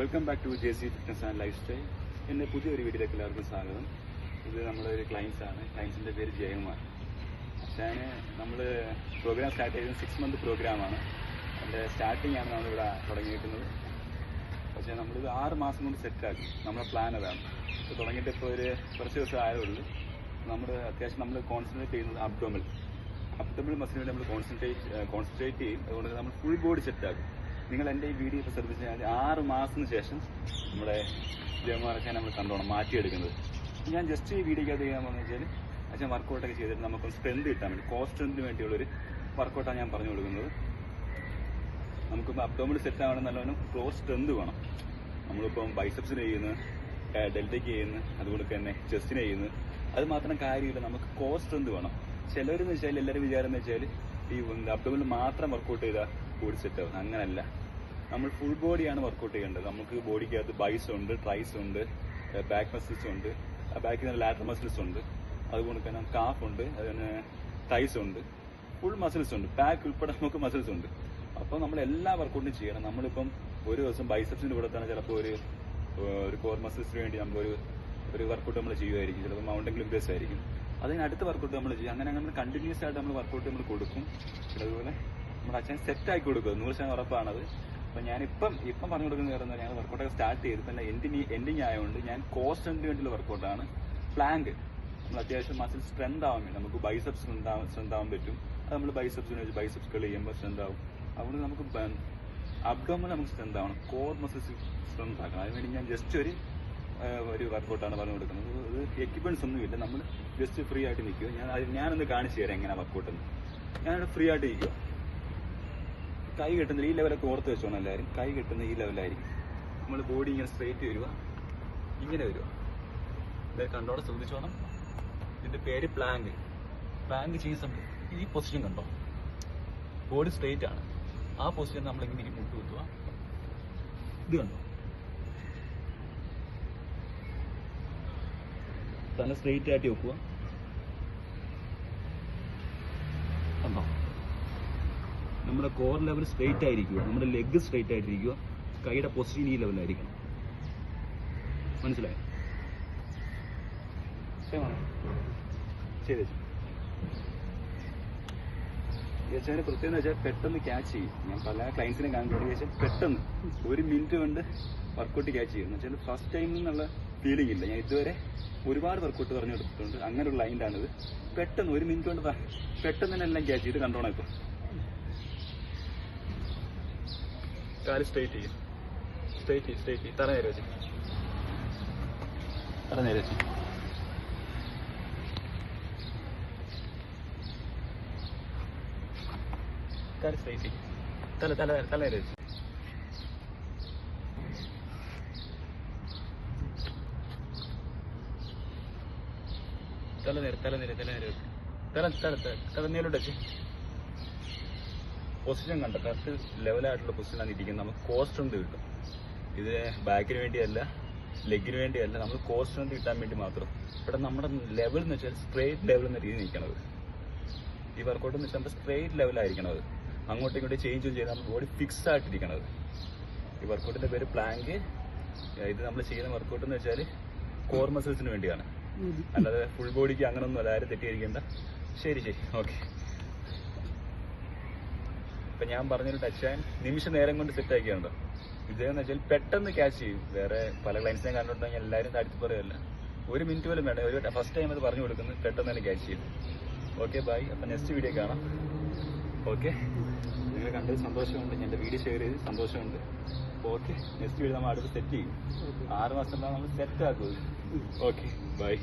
Welcome back to JC fitness and lifestyle. എൻ്റെ പുതിയൊരു വീഡിയോയിലേക്ക് എല്ലാവർക്കും സ്വാഗതം. ഇത് നമ്മളൊരു ക്ലയൻസാണ്. ക്ലയൻസിൻ്റെ പേര് ജയകുമാർ. ഞാൻ നമ്മൾ പ്രോഗ്രാം സ്റ്റാർട്ട് ചെയ്തത് 6 മന്ത് പ്രോഗ്രാമാണ്. അതിൻ്റെ സ്റ്റാർട്ടിംഗ് ആണ് നമ്മളിവിടെ തുടങ്ങിയിരിക്കുന്നത്. പക്ഷേ നമ്മളിത് 6 മാസം കൊണ്ട് സെറ്റാക്കി. നമ്മുടെ പ്ലാൻ അതാണ്. ഇപ്പോൾ തുടങ്ങിയിട്ട് ഇപ്പോൾ ഒരു കുറച്ച് ദിവസം ആയതുള്ളൂ. അത്യാവശ്യം നമ്മൾ കോൺസെൻട്രേറ്റ് ചെയ്യുന്നത് അബ്ഡോമിനൽ മസിലിന് വേണ്ടി നമ്മൾ കോൺസെൻട്രേറ്റ് ചെയ്യും. അതുകൊണ്ട് നമ്മൾ ഫുൾ ബോഡി സെറ്റാക്കും. നിങ്ങൾ എൻ്റെ ഈ വീഡിയോ ഇപ്പോൾ ശ്രദ്ധിച്ചു കഴിഞ്ഞാൽ 6 മാസത്തിന് ശേഷം നമ്മുടെ ജയകുമാറൊക്കെ നമ്മൾ കണ്ടോണം മാറ്റിയെടുക്കുന്നത്. ഞാൻ ജസ്റ്റ് ഈ വീഡിയോയ്ക്കകത്ത് ചെയ്യാൻ പറഞ്ഞു വെച്ചാൽ അച്ഛൻ വർക്കൗട്ടൊക്കെ ചെയ്തിട്ട് നമുക്കൊന്ന് സ്ട്രെങ്ത് കിട്ടാൻ വേണ്ടി കോർ സ്ട്രെങ്തിന് വേണ്ടിയുള്ളൊരു വർക്കൗട്ടാണ് ഞാൻ പറഞ്ഞു കൊടുക്കുന്നത്. നമുക്കിപ്പോൾ അബ്ഡോമിനൽ സെറ്റ് ആവണം നല്ലവണ്ണം ക്ലോസ് സ്ട്രെങ്ത് വേണം. നമ്മളിപ്പം ബൈസെപ്സിന് ചെയ്യുന്നു, ഡെൽറ്റയ്ക്ക് ചെയ്യുന്നു, അതുകൊണ്ട് തന്നെ ചെസ്റ്റിന് ചെയ്യുന്നു. അത് മാത്രം കാര്യമില്ല, നമുക്ക് കോർ സ്ട്രെങ്ത് വേണം. ചിലവരെന്ന് വെച്ചാൽ എല്ലാവരും വിചാരം എന്ന് വെച്ചാൽ ഈ അബ്ഡോമിനൽ മാത്രം വർക്കൗട്ട് ചെയ്താൽ ബോഡി സെറ്റ് ആവും. അങ്ങനല്ല, നമ്മൾ ഫുൾ ബോഡിയാണ് വർക്കൗട്ട് ചെയ്യേണ്ടത്. നമുക്ക് ബോഡിക്കകത്ത് ബൈസ് ഉണ്ട്, ട്രൈസ് ഉണ്ട്, ബാക്ക് മസിൽസ് ഉണ്ട്, ബാക്കിൽ നിന്ന് ലാറ്റർ മസിൽസ് ഉണ്ട്, അതുകൊണ്ട് തന്നെ കാഫ് ഉണ്ട്, അതിന് ടൈസ് ഉണ്ട്, ഫുൾ മസിൽസ് ഉണ്ട്, ബാക്ക് ഉൾപ്പെടെ നമുക്ക് മസിൽസ് ഉണ്ട്. അപ്പോൾ നമ്മൾ എല്ലാ വർക്കൗട്ടും ചെയ്യണം. നമ്മളിപ്പം ഒരു ദിവസം ബൈസെപ്സിൻ്റെ കൂടെ തന്നെ ചിലപ്പോൾ ഒരു കോർ മസിൽസിന് വേണ്ടി ഒരു വർക്കൗട്ട് നമ്മൾ ചെയ്യുമായിരിക്കും. ചിലപ്പോൾ മൗണ്ടൻ ക്ലിംബേഴ്സ് ആയിരിക്കും. അതിന് അടുത്ത വർക്കൗട്ട് നമ്മൾ ചെയ്യും. അങ്ങനെ നമ്മൾ കണ്ടിന്യൂസ് ആയിട്ട് നമ്മൾ വർക്കൗട്ട് നമ്മൾ കൊടുക്കും. അതുപോലെ നമ്മുടെ അച്ഛൻ സെറ്റാക്കി കൊടുക്കുക 100% ഉറപ്പാണത്. അപ്പം ഞാനിപ്പം പറഞ്ഞു കൊടുക്കുന്നത് പറയുന്നത് ഞങ്ങൾ വർക്കൗട്ടൊക്കെ സ്റ്റാർട്ട് ചെയ്ത് പിന്നെ എൻഡിങ് ആയതുകൊണ്ട് ഞാൻ കോർ സ്ട്രെങ്തിന് വേണ്ടിയുള്ള വർക്കൗട്ടാണ്. പ്ലാങ്ക് നമ്മൾ അത്യാവശ്യം മസിൽ സ്ട്രെങ്ത് ആവാൻ വേണ്ടി നമുക്ക് ബൈസെപ്സ് സ്ട്രെങ്ത് ആവാൻ പറ്റും. അത് നമ്മൾ ബൈസെപ്സിന് വെച്ച് ബൈസെപ്സ് കളി ചെയ്യുമ്പോൾ സ്ട്രെങ്ത് ആവും. അതുകൊണ്ട് നമുക്ക് അബ്ഡോമിനൽ നമുക്ക് സ്ട്രെങ്ത് ആവണം, കോർ മസിൽസ് സ്ട്രെങ്ത് ആക്കണം. അതിനുവേണ്ടി ഞാൻ ജസ്റ്റ് ഒരു വർക്കൗട്ടാണ് പറഞ്ഞു കൊടുക്കുന്നത്. ഇത് എക്യുപ്മെന്റ്സ് ഒന്നുമില്ല, നമ്മൾ ജസ്റ്റ് ഫ്രീ ആയിട്ട് നിൽക്കുക. ഞാനൊന്ന് കാണിച്ചു തരാം എങ്ങനെ വർക്കൗട്ടെന്ന്. ഞാനിവിടെ ഫ്രീ ആയിട്ട് നിൽക്കുക. കൈ കെട്ടുന്നത് ഈ ലെവലൊക്കെ ഓർത്ത് വെച്ചോണം എല്ലാവരും. കൈ കെട്ടുന്ന ഈ ലെവലായിരിക്കും. നമ്മൾ ബോഡി ഇങ്ങനെ സ്ട്രെയിറ്റ് വരിക, ഇങ്ങനെ വരിക. ഇതൊക്കെ കണ്ടോടെ ശ്രദ്ധിച്ചോണം. ഇതിന്റെ പേര് പ്ലാങ്ക്. പ്ലാങ്ക് ചെയ്യുന്ന സമയത്ത് ഈ പൊസിഷൻ കണ്ടോ, ബോഡി സ്ട്രെയിറ്റ് ആണ്. ആ പൊസിഷൻ നമ്മളിങ്ങനെ മുട്ട് കുത്തുക. ഇത് കണ്ടോ, തല സ്ട്രെയിറ്റ് ആയിട്ട് വെക്കുക. കണ്ടോ, നമ്മുടെ കോർ ലെവൽ സ്ട്രെയിറ്റ് ആയിരിക്കുക, നമ്മുടെ ലെഗ് സ്ട്രെയിറ്റ് ആയിട്ടിരിക്കുക, കൈയുടെ പൊസിഷൻ ഈ ലെവലായിരിക്കണം. മനസ്സിലായോ? ശരി. യേശുവിന്റെ പ്രത്യേകത എന്ന് വെച്ചാൽ പെട്ടെന്ന് ക്യാച്ച് ചെയ്യും. ഞാൻ പല ക്ലയൻസിനെ കാണിച്ചു യേശു പെട്ടെന്ന് 1 മിനിറ്റ് കൊണ്ട് വർക്കൗട്ട് ക്യാച്ച് ചെയ്യും. എന്ന് വെച്ചാൽ ഫസ്റ്റ് ടൈം എന്നുള്ള ഫീലിംഗ് ഇല്ല. ഞാൻ ഇതുവരെ ഒരുപാട് വർക്കൗട്ട് പറഞ്ഞു കൊടുത്തിട്ടുണ്ട്. അങ്ങനെയുള്ള ലൈൻഡാണിത്. പെട്ടെന്ന് 1 മിനിറ്റ് കൊണ്ട് പെട്ടെന്ന് തന്നെ എല്ലാം ക്യാച്ച് ചെയ്ത് കണ്ടോണം. ഇപ്പം കാല് സ്ട്രെയിറ്റ് ചെയ്യും, സ്ട്രെയിറ്റ് ചെയ്യും, തല നേരെ വെച്ച്, കാല് സ്ട്രെയിറ്റ് ചെയ്യും, തല നേരെ വെച്ച്, തല നേരോട്ട് വെച്ച്. പൊസിഷൻ കണ്ട കറക്റ്റ് ലെവലായിട്ടുള്ള പൊസിഷനാണ് ഇരിക്കുന്നത്. നമുക്ക് കോർ സ്ട്രെങ്ത് കിട്ടും. ഇത് ബാക്കിന് വേണ്ടിയല്ല, ലെഗിന് വേണ്ടിയല്ല, നമ്മൾ കോർ സ്ട്രെങ്ത് കിട്ടാൻ വേണ്ടി മാത്രം. ഇവിടെ നമ്മുടെ ലെവൽ എന്ന് വെച്ചാൽ സ്ട്രെയിറ്റ് ലെവൽ എന്ന രീതി നിൽക്കണത്. ഈ വർക്കൗട്ട് എന്ന് വെച്ചാൽ നമ്മുടെ സ്ട്രെയിറ്റ് ലെവലായിരിക്കണത്. അങ്ങോട്ടും ഇങ്ങോട്ടും ചേഞ്ച് ചെയ്ത് നമ്മുടെ ബോഡി ഫിക്സ് ആയിട്ടിരിക്കണത്. ഈ വർക്കൗട്ടിന്റെ പേര് പ്ലാങ്ക്. ഇത് നമ്മൾ ചെയ്യുന്ന വർക്കൗട്ട് എന്ന് വെച്ചാൽ കോർ മസിൽസിന് വേണ്ടിയാണ്, അല്ലാതെ ഫുൾ ബോഡിക്ക് അങ്ങനൊന്നും അല്ല. ആരും തെറ്റിയിരിക്കേണ്ട. ശരി, ഓക്കെ. ഇപ്പം ഞാൻ പറഞ്ഞൊരു ടച്ച് ചെയ്യാൻ നിമിഷ നേരം കൊണ്ട് സെറ്റ് ആക്കിയാണോ. ഇതെന്ന് വെച്ചാൽ പെട്ടെന്ന് ക്യാച്ച് ചെയ്യും. വേറെ പല ക്ലയൻസിനെ കണ്ടിട്ടുണ്ടെങ്കിൽ എല്ലാവരും താഴ്ത്തി പറയുകയല്ല, 1 മിനിറ്റ് പോലും വേണ്ട. ഒരു ഫസ്റ്റ് ടൈം അത് പറഞ്ഞു കൊടുക്കുന്നത് പെട്ടെന്ന് തന്നെ ക്യാച്ച് ചെയ്യും. Okay, bye. അപ്പം നെക്സ്റ്റ് വീഡിയോ കാണാം. ഓക്കെ, നിങ്ങൾ കണ്ടത് സന്തോഷമുണ്ട്. എൻ്റെ വീഡിയോ ഷെയർ ചെയ്ത് സന്തോഷമുണ്ട്. ഓക്കെ, നെക്സ്റ്റ് വീഡിയോ നമ്മൾ അടുത്ത് സെറ്റ് ചെയ്യും. 6 മാസം നമ്മൾ സെറ്റ് ആക്കുന്നത്. Okay, by.